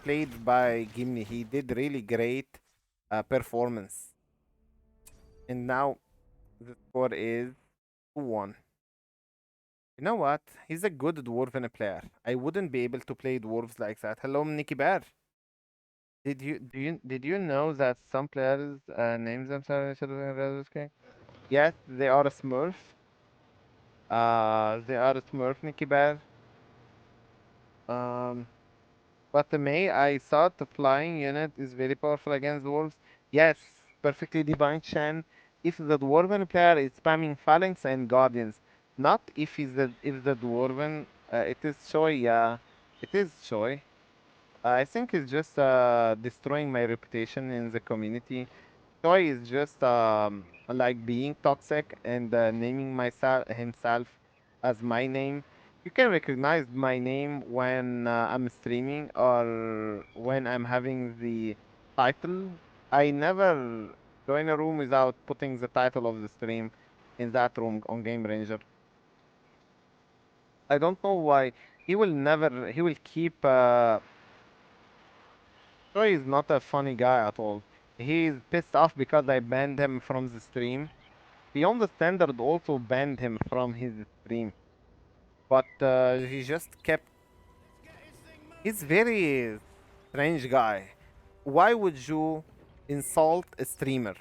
played by Gimli. He did really great performance. And now the score is 2-1. You know what? He's a good Dwarven player. I wouldn't be able to play Dwarves like that. Hello, Nicky Bear. Did you know that some players name themselves Rotwk? Yes, they are a Smurf. They are a Smurf, Nicky Bear. Um, but the May, I thought the flying unit is very powerful against dwarves. Yes, perfectly divine Shan. If the dwarven player is spamming phalanx and guardians, not if the dwarven it is Choi, yeah. It is Choi. I think it's just destroying my reputation in the community. Choi is just like being toxic and naming myself himself as my name. You can recognize my name when I'm streaming or when I'm having the title. I never join a room without putting the title of the stream in that room on Game Ranger. I don't know why. He will keep. Choi is not a funny guy at all. He's pissed off because I banned him from the stream. Beyond the Standard also banned him from his stream, but he just kept. He's very strange guy. Why would you insult a streamer?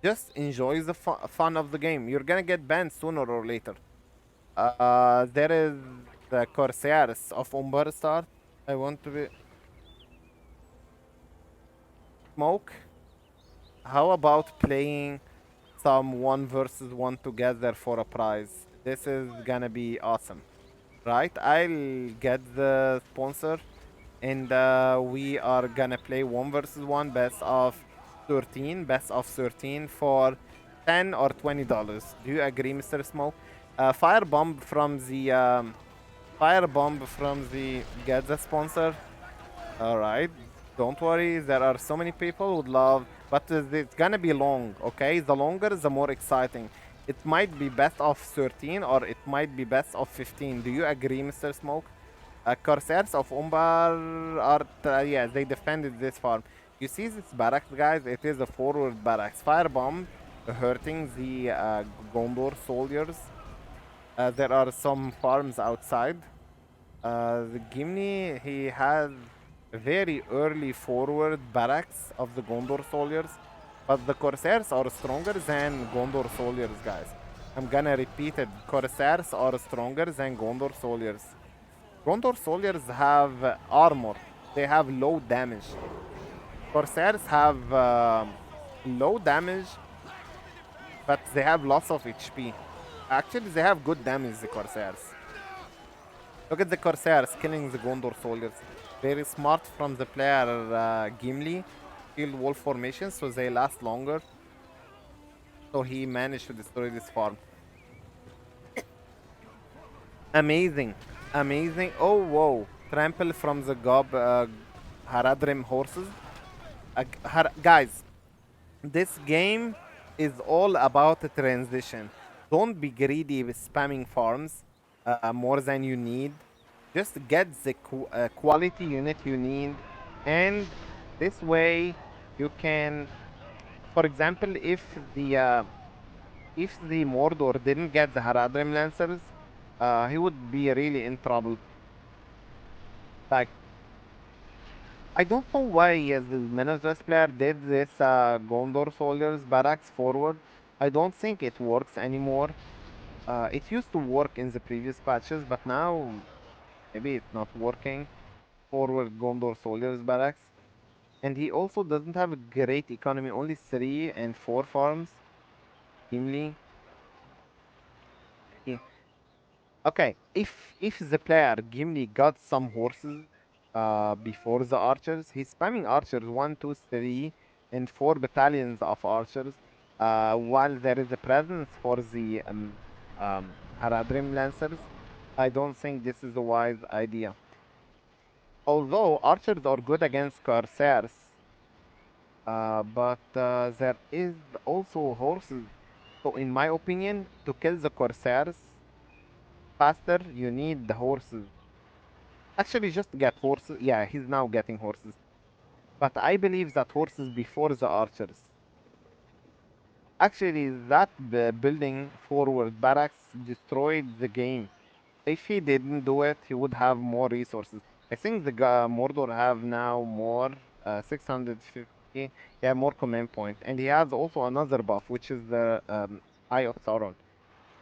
Just enjoy the fun of the game. You're gonna get banned sooner or later. There is the Corsairs of Umbar start. I want to be smoke. How about playing some 1 versus 1 together for a prize? This is gonna be awesome. Right, I'll get the sponsor and we are gonna play 1 versus 1 best of 13 for $10 or $20. Do you agree, Mr. Smoke? Firebomb from the get the sponsor. All right, don't worry. There are so many people would love, but it's gonna be long. Okay, the longer, the more exciting. It might be best of 13 or it might be best of 15. Do you agree, Mr. Smoke? Corsairs of Umbar are, yeah, they defended this farm. You see this barracks, guys? It is a forward barracks. Firebomb hurting the Gondor soldiers. There are some farms outside. The Gimli, he has a very early forward barracks of the Gondor soldiers, but the Corsairs are stronger than Gondor soldiers, guys. I'm gonna repeat it. Corsairs are stronger than Gondor soldiers. Gondor soldiers have armor. They have low damage. Corsairs have low damage, but they have lots of HP. Actually, they have good damage, the Corsairs. Look at the Corsairs killing the Gondor soldiers. Very smart from the player Gimli. Field wall formation so they last longer. So he managed to destroy this farm. Amazing. Amazing. Oh, whoa. Trample from the Haradrim horses. Guys, this game is all about a transition. Don't be greedy with spamming farms more than you need. Just get the quality unit you need, and this way you can, for example, if the Mordor didn't get the Haradrim Lancers, he would be really in trouble. Like, I don't know why the Minas player did this Gondor soldiers barracks forward. I don't think it works anymore. It used to work in the previous patches, but now maybe it's not working. Forward Gondor soldiers barracks. And he also doesn't have a great economy, only 3 and 4 farms. Gimli. Yeah. Okay, if the player Gimli got some horses before the archers, he's spamming archers 1, 2, 3, and 4 battalions of archers. While there is a presence for the Haradrim Lancers, I don't think this is a wise idea. Although archers are good against Corsairs, but there is also horses. So in my opinion, to kill the Corsairs faster, you need the horses. Actually, just get horses. Yeah, he's now getting horses. But I believe that horses before the archers. Actually, that building forward barracks destroyed the game. If he didn't do it, he would have more resources. I think the Mordor have now more 650. Yeah, more command point, and he has also another buff, which is the Eye of Sauron.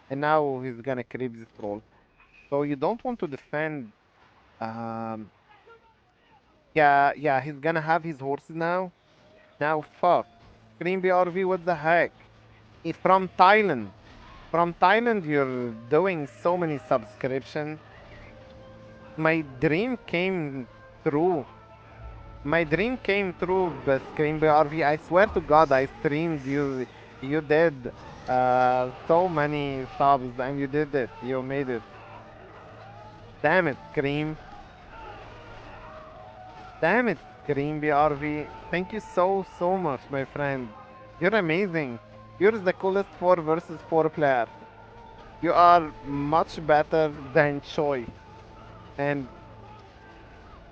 And now he's gonna creep this troll. So you don't want to defend. Um, yeah, he's gonna have his horses now. Now, fuck. Screen BRV, what the heck? From Thailand. From Thailand, you're doing so many subscription. My dream came true. My dream came true, but Screen BRV, I swear to God, I streamed you. You did so many subs, and you did it. You made it. Damn it, Scream. Damn it, Scream BRV. Thank you so much, my friend. You're amazing. You're the coolest 4 versus 4 player. You are much better than Choi. And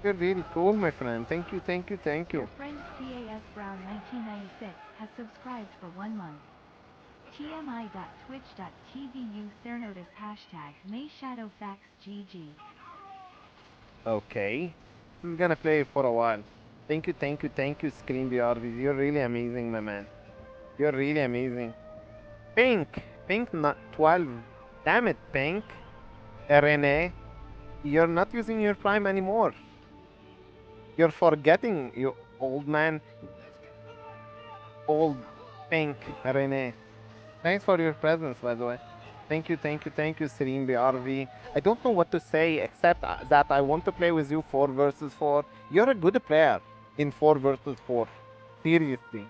you're really cool, my friend. Thank you, thank you, thank Your you. friend CAS Brown 1996 has subscribed for 1 month. tmi.twitch.tv Cernotis hashtag May Shadowfax GG. Okay. I'm gonna play for a while. Thank you, Screen BRV. You're really amazing, my man. You're really amazing. Pink! Pink not 12. Damn it, Pink. Rene, you're not using your prime anymore. You're forgetting, you old man. Old Pink Rene. Thanks for your presence, by the way. Thank you, Serene BRV. I don't know what to say except that I want to play with you 4 versus 4. You're a good player in 4 versus 4. Seriously.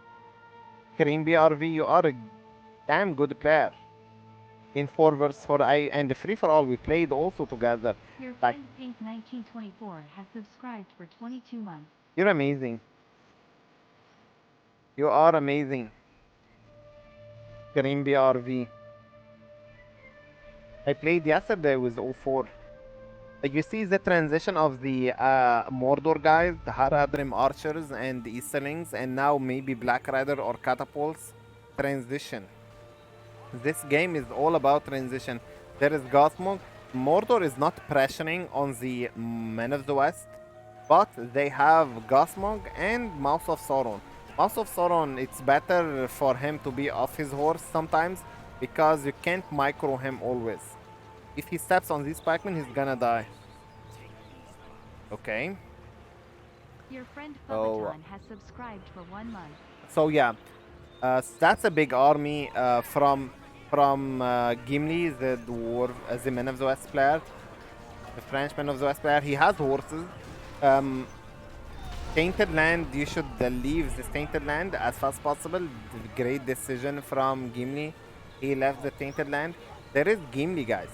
Serene BRV, you are a damn good player in 4 versus 4. And the free for all we played also together. Your Like, friend Pink 1924 has subscribed for 22 months. you're amazing. You are amazing. Serene BRV. I played yesterday with O4. You see the transition of the Mordor guys, the Haradrim archers and the Easterlings, and now maybe Black Rider or catapults. Transition. This game is all about transition. There is Gothmog. Mordor is not pressuring on the Men of the West, but they have Gothmog and Mouth of Sauron. Mouth of Sauron, it's better for him to be off his horse sometimes because you can't micro him always. If he steps on this pikeman, he's gonna die. Okay. Your friend Oh. Phobaton has subscribed for 1 month. So yeah, that's a big army from Gimli, the dwarf, the Man of the West player, the French Man of the West player. He has horses. Tainted Land, you should leave this Tainted Land as fast as possible. Great decision from Gimli. He left the Tainted Land. There is Gimli, guys.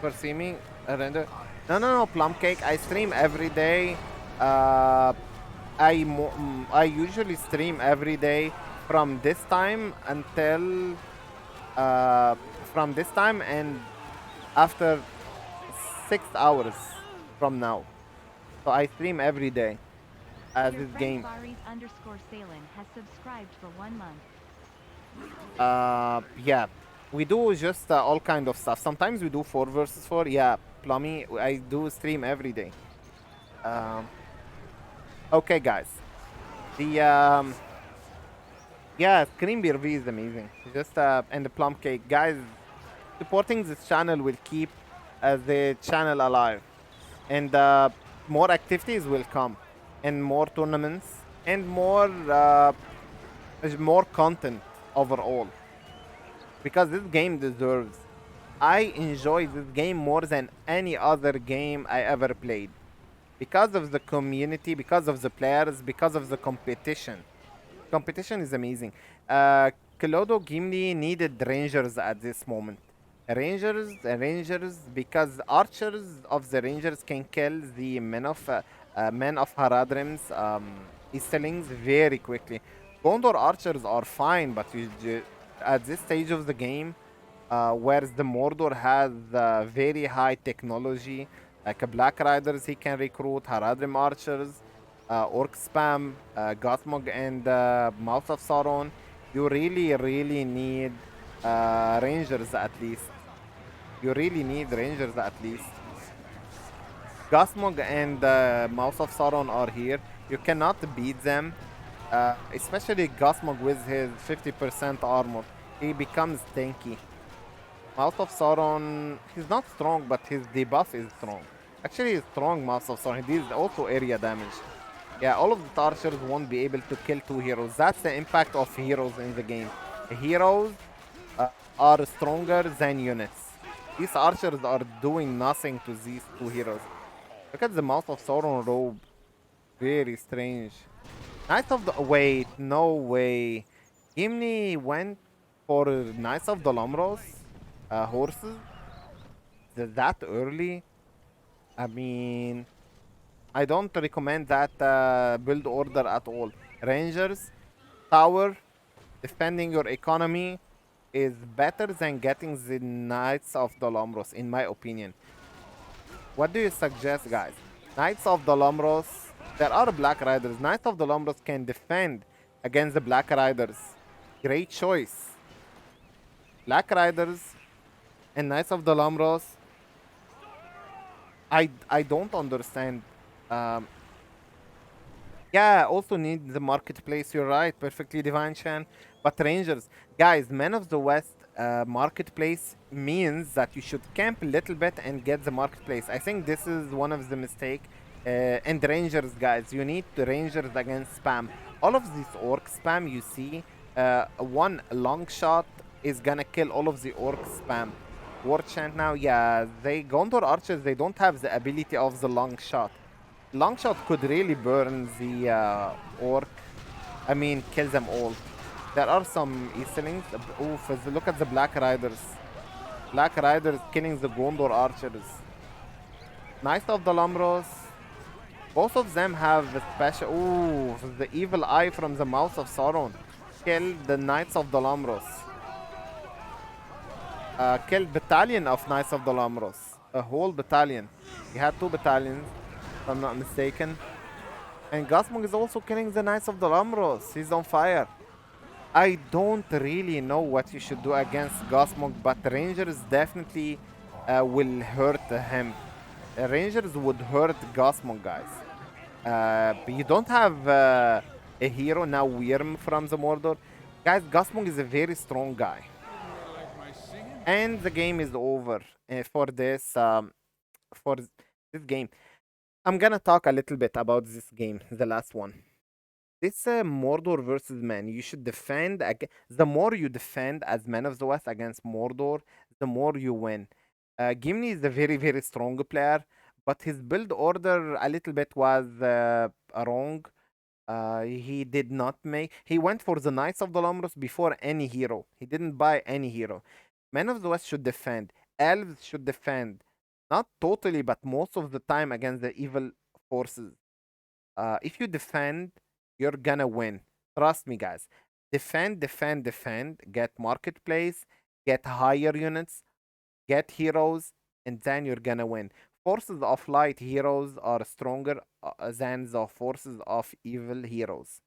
Foresee me, render. No, plum cake. I stream every day. I usually stream every day from this time until from this time and after 6 hours from now. So I stream every day Your this friend game. Varis_Salen has subscribed for 1 month. Yeah, we do just all kind of stuff. Sometimes we do 4 versus 4. Yeah, Plummy, I do stream every day. Okay, guys. The yeah, Scream Beer V is amazing. Just and the plum cake, guys. Supporting this channel will keep the channel alive, and more activities will come, and more tournaments, and more content overall. Because this game deserves. I enjoy this game more than any other game I ever played. Because of the community, because of the players, because of the competition. Competition is amazing. Clodo Gimli needed rangers at this moment. Rangers, because archers of the rangers can kill the men of Haradrim's Easterlings very quickly. Gondor archers are fine, but at this stage of the game, whereas the Mordor has very high technology, like a Black Riders he can recruit, Haradrim archers, Orc spam, Gothmog and Mouth of Sauron. You really need Rangers at least. You really need Rangers at least. Gothmog and Mouth of Sauron are here. You cannot beat them. Especially Gothmog with his 50% armor. He becomes tanky. Mouth of Sauron, he's not strong, but his debuff is strong. Actually, he's strong, Mouth of Sauron. He deals also area damage. Yeah, all of the archers won't be able to kill 2 heroes. That's the impact of heroes in the game. Heroes are stronger than units. These archers are doing nothing to these 2 heroes. Look at the Mouth of Sauron robe. Very strange. Knights of the... Wait, no way. Gimli went for Knights of the Lamros horses? That early? I mean... I don't recommend that build order at all. Rangers, tower, defending your economy is better than getting the Knights of the Lamros, in my opinion. What do you suggest, guys? Knights of the Lamros, there are Black Riders. Knights of the Lamros can defend against the Black Riders. Great choice. Black Riders and Knights of the Lamros. I don't understand. Yeah, also need the marketplace. You're right, perfectly Divine Chan. But Rangers, guys, Men of the West marketplace means that you should camp a little bit and get the marketplace. I think this is one of the mistake. And Rangers, guys, you need the Rangers against spam. All of this orc spam you see, one long shot is gonna kill all of the orc spam. War chant now, yeah, Gondor archers, they don't have the ability of the long shot. Long shot could really burn the orc. I mean, kill them all. There are some Easterlings. Oof, look at the Black Riders. Black Riders killing the Gondor archers. Knights of the Lamros. Both of them have the special... Ooh, the evil eye from the Mouth of Sauron. Kill the Knights of the Lamros. killed battalion of Knights of the Lamros. A whole battalion. He had 2 battalions, if I'm not mistaken. And Gasmog is also killing the Knights of the Lamros. He's on fire. I don't really know what you should do against Gasmog, but Rangers definitely will hurt him. Rangers would hurt Gasmog, guys. You don't have a hero now, Wyrm from the Mordor. Guys, Gasmog is a very strong guy. And the game is over for this game. I'm gonna talk a little bit about this game, the last one. This Mordor versus man. You should defend. The more you defend as Man of the West against Mordor, the more you win. Gimli is a very, very strong player, but his build order a little bit was wrong. He did not make. He went for the Knights of the Lamros before any hero. He didn't buy any hero. Men of the West should defend. Elves should defend. Not totally, but most of the time against the evil forces. If you defend, you're gonna win. Trust me, guys. Defend, defend, defend. Get marketplace. Get higher units. Get heroes. And then you're gonna win. Forces of light heroes are stronger than the forces of evil heroes.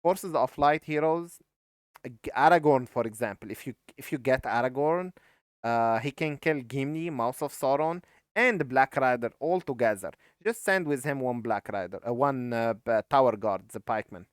Forces of light heroes, Aragorn, for example. If you get Aragorn, he can kill Gimli, Mouse of Sauron, and Black Rider all together. Just send with him one Black Rider, one Tower Guard, the pikeman.